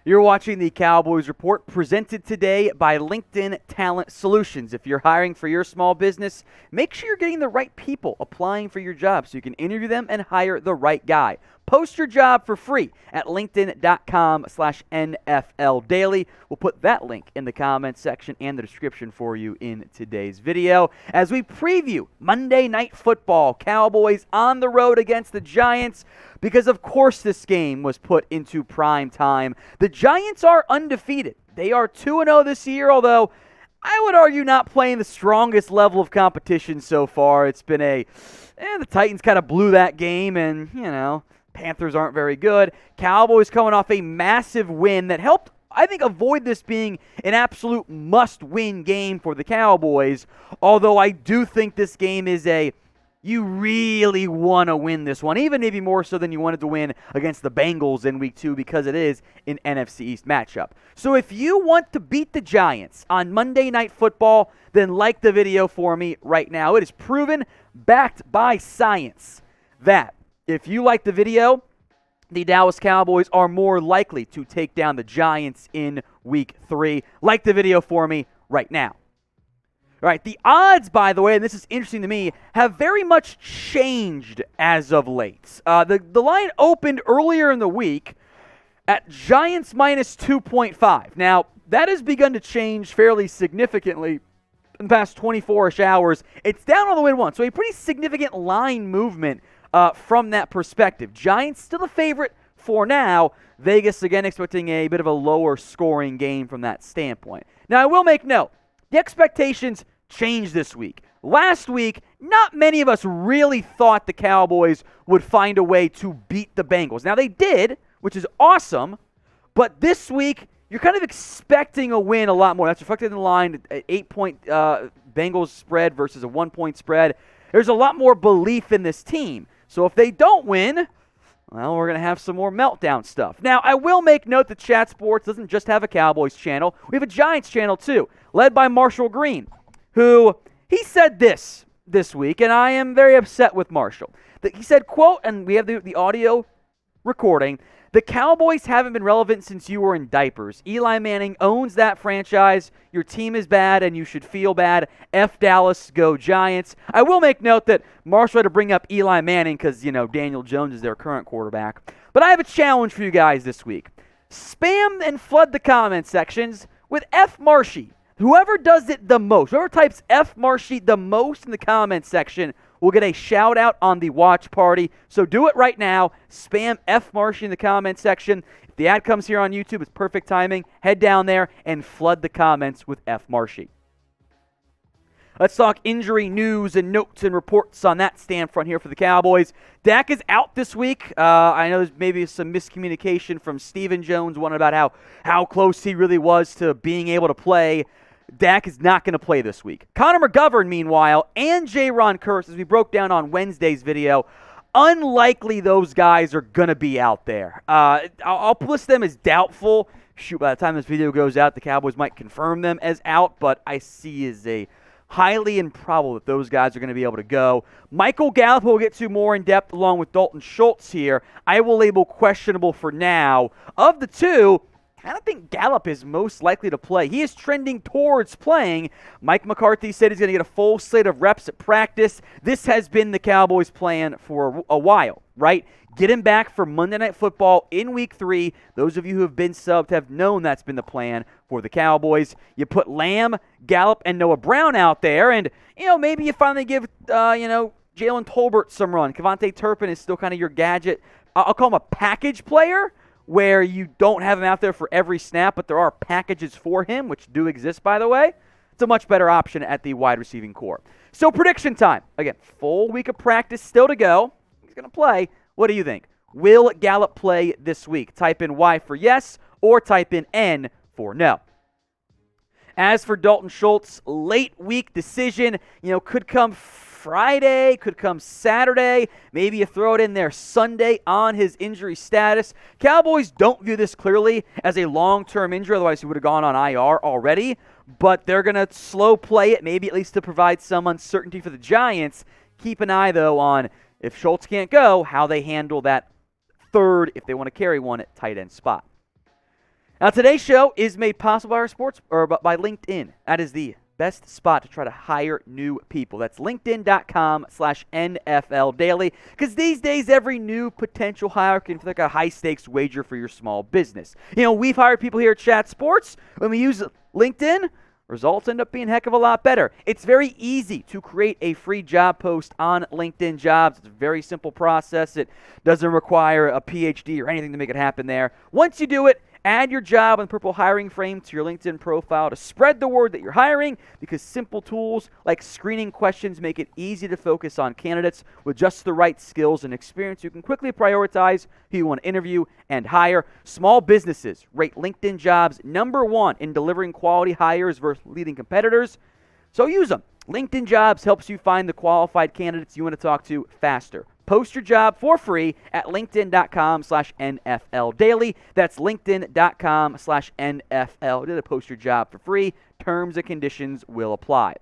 You're watching the Cowboys Report, presented today by LinkedIn Talent Solutions. If you're hiring for your small business, make sure you're getting the right people applying for your job so you can interview them and hire the right guy. Post your job for free at linkedin.com/NFL Daily. We'll put that link in the comments section and the description for you in today's video. As we preview Monday Night Football, Cowboys on the road against the Giants, because of course this game was put into prime time. The Giants are undefeated. They are 2-0 this year, although I would argue not playing the strongest level of competition so far. It's been the Titans kind of blew that game, and, Panthers aren't very good. Cowboys coming off a massive win that helped, I think, avoid this being an absolute must-win game for the Cowboys, although I do think this game is you really want to win this one, even maybe more so than you wanted to win against the Bengals in Week 2 because it is an NFC East matchup. So if you want to beat the Giants on Monday Night Football, then like the video for me right now. It is proven, backed by science, that if you like the video, the Dallas Cowboys are more likely to take down the Giants in Week 3. Like the video for me right now. All right, the odds, by the way, and this is interesting to me, have very much changed as of late. The line opened earlier in the week at Giants minus 2.5. Now, that has begun to change fairly significantly in the past 24-ish hours. It's down all the way to 1, so a pretty significant line movement from that perspective. Giants still the favorite for now. Vegas, again, expecting a bit of a lower scoring game from that standpoint. Now, I will make note, the expectations changed this week. Last week, not many of us really thought the Cowboys would find a way to beat the Bengals. Now, they did, which is awesome, but this week, you're kind of expecting a win a lot more. That's reflected in the line, an 8-point Bengals spread versus a 1-point spread. There's a lot more belief in this team. So if they don't win, well, we're going to have some more meltdown stuff. Now, I will make note that Chat Sports doesn't just have a Cowboys channel. We have a Giants channel, too, led by Marshall Green, who he said this week, and I am very upset with Marshall. He said, quote, and we have the audio recording, "The Cowboys haven't been relevant since you were in diapers. Eli Manning owns that franchise. Your team is bad, and you should feel bad. F Dallas, go Giants." I will make note that Marshall had to bring up Eli Manning because, Daniel Jones is their current quarterback. But I have a challenge for you guys this week. Spam and flood the comment sections with F Marshy. Whoever does it the most, whoever types F Marshy the most in the comment section will get a shout out on the watch party. So do it right now. Spam F Marshy in the comment section. If the ad comes here on YouTube, it's perfect timing. Head down there and flood the comments with F Marshy. Let's talk injury news and notes and reports on that stand front here for the Cowboys. Dak is out this week. I know there's maybe some miscommunication from Stephen Jones, one about how close he really was to being able to play. Dak is not going to play this week. Connor McGovern, meanwhile, and Jayron Kearse, as we broke down on Wednesday's video, unlikely those guys are going to be out there. I'll list them as doubtful. Shoot, by the time this video goes out, the Cowboys might confirm them as out, but I see as a highly improbable that those guys are going to be able to go. Michael Gallup, who we'll get to more in depth along with Dalton Schultz here, I will label questionable for now. Of the two, I don't think Gallup is most likely to play. He is trending towards playing. Mike McCarthy said he's going to get a full slate of reps at practice. This has been the Cowboys' plan for a while, right? Get him back for Monday Night Football in Week 3. Those of you who have been subbed have known that's been the plan for the Cowboys. You put Lamb, Gallup, and Noah Brown out there, and, maybe you finally give, Jalen Tolbert some run. KaVontae Turpin is still kind of your gadget. I'll call him a package player, where you don't have him out there for every snap, but there are packages for him, which do exist, by the way. It's a much better option at the wide receiving core. So prediction time. Again, full week of practice still to go. He's going to play. What do you think? Will Gallup play this week? Type in Y for yes or type in N for no. As for Dalton Schultz, late week decision, could come Friday, could come Saturday. Maybe you throw it in there Sunday on his injury status. Cowboys don't view this clearly as a long-term injury, otherwise he would have gone on IR already. But they're going to slow play it, maybe at least to provide some uncertainty for the Giants. Keep an eye, though, on if Schultz can't go, how they handle that third, if they want to carry one, at tight end spot. Now, today's show is made possible by our sports or by LinkedIn. That is the best spot to try to hire new people. That's linkedin.com/NFL daily. Because these days, every new potential hire can feel like a high-stakes wager for your small business. We've hired people here at Chat Sports. When we use LinkedIn, results end up being a heck of a lot better. It's very easy to create a free job post on LinkedIn Jobs. It's a very simple process. It doesn't require a PhD or anything to make it happen there. Once you do it, add your job and purple hiring frame to your LinkedIn profile to spread the word that you're hiring, because simple tools like screening questions make it easy to focus on candidates with just the right skills and experience. You can quickly prioritize who you want to interview and hire. Small businesses rate LinkedIn Jobs #1 in delivering quality hires versus leading competitors, so use them. LinkedIn Jobs helps you find the qualified candidates you want to talk to faster. Post your job for free at linkedin.com/NFL daily. That's linkedin.com/NFL. To post your job for free. Terms and conditions will apply.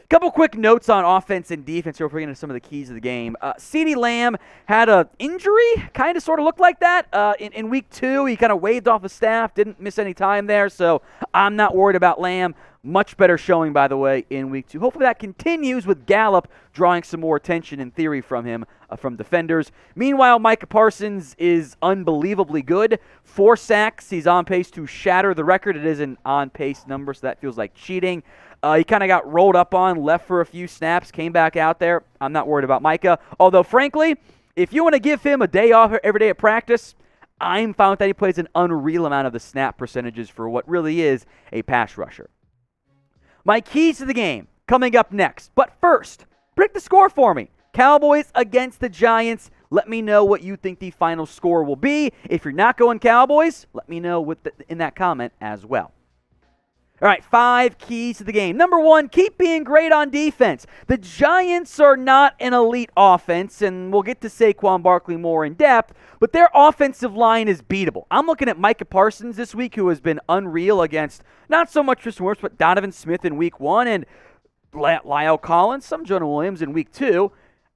Couple quick notes on offense and defense before we get into some of the keys of the game. CeeDee Lamb had an injury, kind of sort of looked like that in week 2. He kind of waved off the staff, didn't miss any time there, so I'm not worried about Lamb. Much better showing, by the way, in week 2. Hopefully that continues with Gallup drawing some more attention in theory from him, from defenders. Meanwhile, Micah Parsons is unbelievably good. 4 sacks. He's on pace to shatter the record. It is an on-pace number, so that feels like cheating. He kind of got rolled up on, left for a few snaps, came back out there. I'm not worried about Micah. Although, frankly, if you want to give him a day off every day at practice, I'm fine with that. He plays an unreal amount of the snap percentages for what really is a pass rusher. My keys to the game coming up next. But first, predict the score for me. Cowboys against the Giants. Let me know what you think the final score will be. If you're not going Cowboys, let me know in that comment as well. All right, 5 keys to the game. Number 1, keep being great on defense. The Giants are not an elite offense, and we'll get to Saquon, Barkley more in depth, but their offensive line is beatable. I'm looking at Micah Parsons this week, who has been unreal against not so much Tristan Wirfs, but Donovan Smith in week 1, and Lyle Collins, some Jonah Williams in week 2.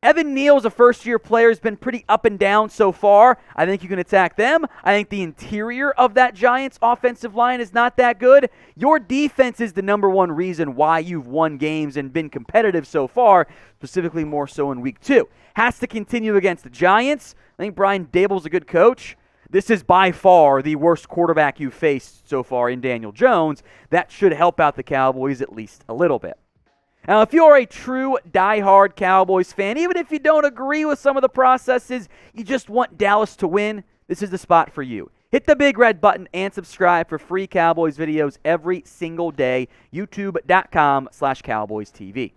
Evan Neal's a first-year player, has been pretty up and down so far. I think you can attack them. I think the interior of that Giants offensive line is not that good. Your defense is the number 1 reason why you've won games and been competitive so far, specifically more so in week 2. Has to continue against the Giants. I think Brian Daboll's a good coach. This is by far the worst quarterback you've faced so far in Daniel Jones. That should help out the Cowboys at least a little bit. Now, if you're a true diehard Cowboys fan, even if you don't agree with some of the processes, you just want Dallas to win, this is the spot for you. Hit the big red button and subscribe for free Cowboys videos every single day. YouTube.com/CowboysTV.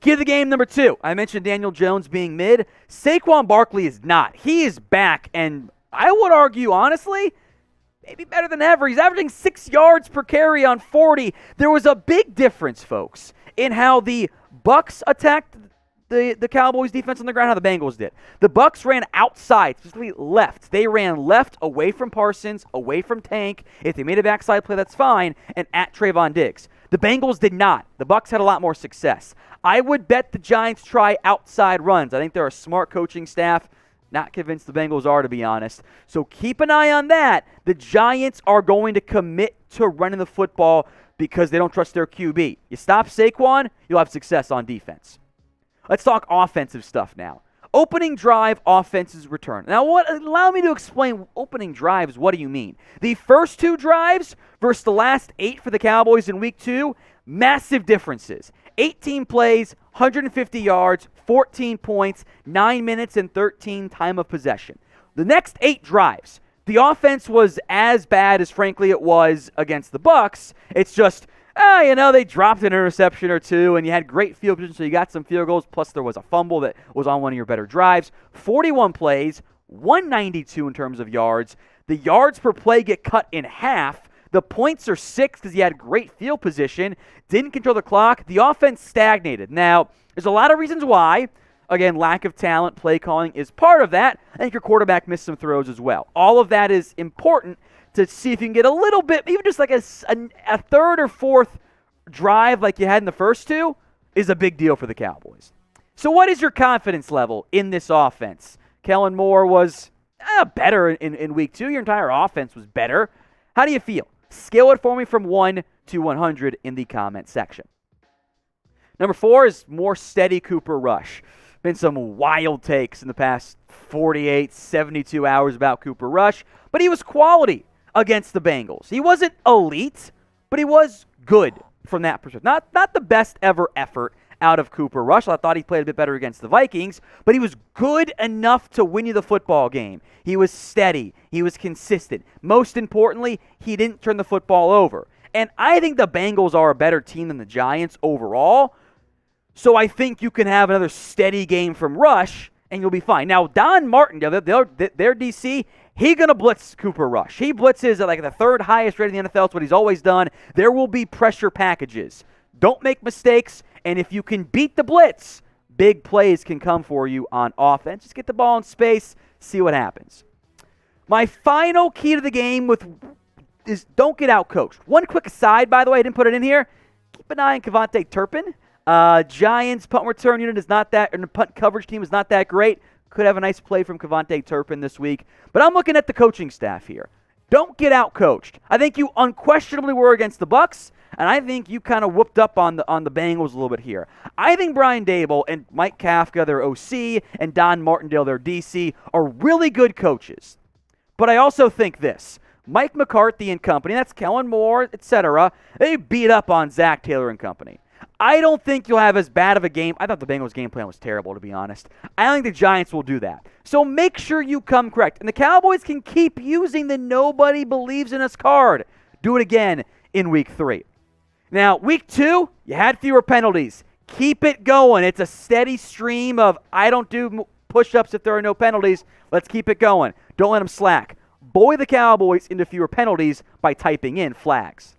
Key of the game number 2. I mentioned Daniel Jones being mid. Saquon Barkley is not. He is back, and I would argue, honestly, maybe better than ever. He's averaging 6 yards per carry on 40. There was a big difference, folks, in how the Bucs attacked the Cowboys defense on the ground, how the Bengals did. The Bucs ran outside, specifically left. They ran left away from Parsons, away from Tank. If they made a backside play, that's fine, and at Trayvon Diggs. The Bengals did not. The Bucs had a lot more success. I would bet the Giants try outside runs. I think they're a smart coaching staff. Not convinced the Bengals are, to be honest. So keep an eye on that. The Giants are going to commit to running the football because they don't trust their QB. You stop Saquon, you'll have success on defense. Let's talk offensive stuff now. Opening drive offenses return. Now, allow me to explain opening drives. What do you mean? The first 2 drives versus the last 8 for the Cowboys in week 2, massive differences. 18 plays, 150 yards, 14 points, 9 minutes and 13 time of possession. The next 8 drives, the offense was as bad as, frankly, it was against the Bucs. It's just, they dropped an interception or 2, and you had great field position, so you got some field goals, plus there was a fumble that was on one of your better drives. 41 plays, 192 in terms of yards. The yards per play get cut in half. The points are 6 because he had great field position, didn't control the clock. The offense stagnated. Now, there's a lot of reasons why. Again, lack of talent, play calling is part of that. I think your quarterback missed some throws as well. All of that is important to see if you can get a little bit, even just like a third or fourth drive like you had in the first 2 is a big deal for the Cowboys. So what is your confidence level in this offense? Kellen Moore was better in week 2. Your entire offense was better. How do you feel? Scale it for me from 1 to 100 in the comment section. Number 4 is more steady Cooper Rush. Been some wild takes in the past 48, 72 hours about Cooper Rush, but he was quality against the Bengals. He wasn't elite, but he was good from that perspective. Not the best ever effort out of Cooper Rush. I thought he played a bit better against the Vikings, but he was good enough to win you the football game. He was steady. He was consistent. Most importantly, he didn't turn the football over. And I think the Bengals are a better team than the Giants overall, so I think you can have another steady game from Rush, and you'll be fine. Now, Don Martindale, their DC, he's going to blitz Cooper Rush. He blitzes at like the 3rd highest rate in the NFL. It's what he's always done. There will be pressure packages. Don't make mistakes, and if you can beat the blitz, big plays can come for you on offense. Just get the ball in space, see what happens. My final key to the game is don't get outcoached. One quick aside, by the way, I didn't put it in here. Keep an eye on KaVontae Turpin. Giants punt return unit is not that, and the punt coverage team is not that great. Could have a nice play from KaVontae Turpin this week. But I'm looking at the coaching staff here. Don't get outcoached. I think you unquestionably were against the Bucs, and I think you kind of whooped up on the Bengals a little bit here. I think Brian Daboll and Mike Kafka, their OC, and Don Martindale, their DC, are really good coaches. But I also think this. Mike McCarthy and company, that's Kellen Moore, etc., they beat up on Zach Taylor and company. I don't think you'll have as bad of a game. I thought the Bengals' game plan was terrible, to be honest. I don't think the Giants will do that. So make sure you come correct. And the Cowboys can keep using the nobody believes in us card. Do it again in week 3. Now, week 2, you had fewer penalties. Keep it going. It's a steady stream of I don't do push-ups if there are no penalties. Let's keep it going. Don't let them slack. Buoy the Cowboys into fewer penalties by typing in flags.